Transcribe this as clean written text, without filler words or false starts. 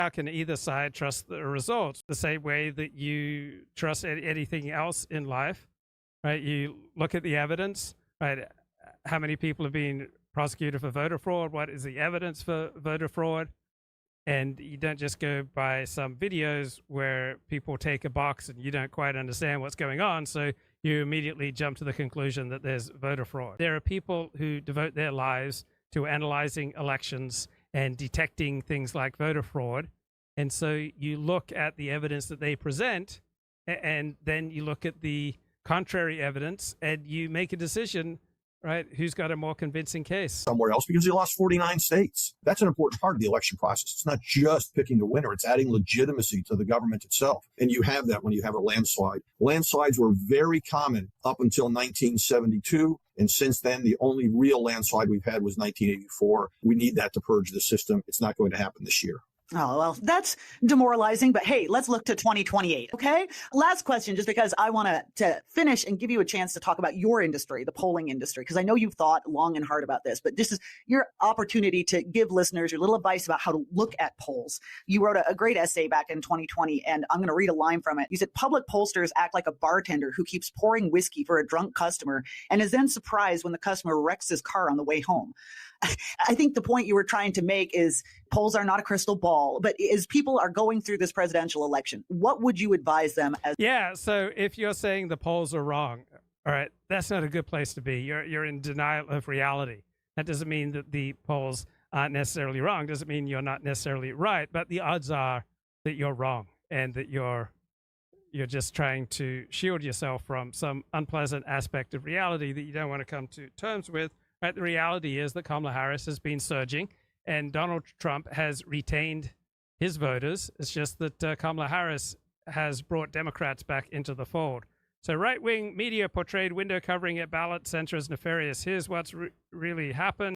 How can either side trust the results the same way that you trust anything else in life, right? You look at the evidence, right? How many people have been prosecuted for voter fraud? What is the evidence for voter fraud? And you don't just go by some videos where people take a box and you don't quite understand what's going on. So you immediately jump to the conclusion that there's voter fraud. There are people who devote their lives to analyzing elections and detecting things like voter fraud. And so you look at the evidence that they present, and then you look at the contrary evidence and you make a decision, right? Who's got a more convincing case? Somewhere else, because he lost 49 states. That's an important part of the election process. It's not just picking the winner. It's adding legitimacy to the government itself. And you have that when you have a landslide. Landslides were very common up until 1972. And since then, the only real landslide we've had was 1984. We need that to purge the system. It's not going to happen this year. Oh, well, that's demoralizing, but hey, let's look to 2028, okay? Last question, just because I want to finish and give you a chance to talk about your industry, the polling industry, because I know you've thought long and hard about this, but this is your opportunity to give listeners your little advice about how to look at polls. You wrote a great essay back in 2020, and I'm going to read a line from it. You said, public pollsters act like a bartender who keeps pouring whiskey for a drunk customer and is then surprised when the customer wrecks his car on the way home. I think the point you were trying to make is polls are not a crystal ball, but as people are going through this presidential election, what would you advise them as? Yeah, so if you're saying the polls are wrong, all right, that's not a good place to be. You're in denial of reality. That doesn't mean that the polls aren't necessarily wrong. Doesn't mean you're not necessarily right, but the odds are that you're wrong and that you're just trying to shield yourself from some unpleasant aspect of reality that you don't want to come to terms with. Right? The reality is that Kamala Harris has been surging and Donald Trump has retained his voters. It's just that Kamala Harris has brought Democrats back into the fold. So right-wing media portrayed window covering at ballot center as nefarious. Here's what's really happened.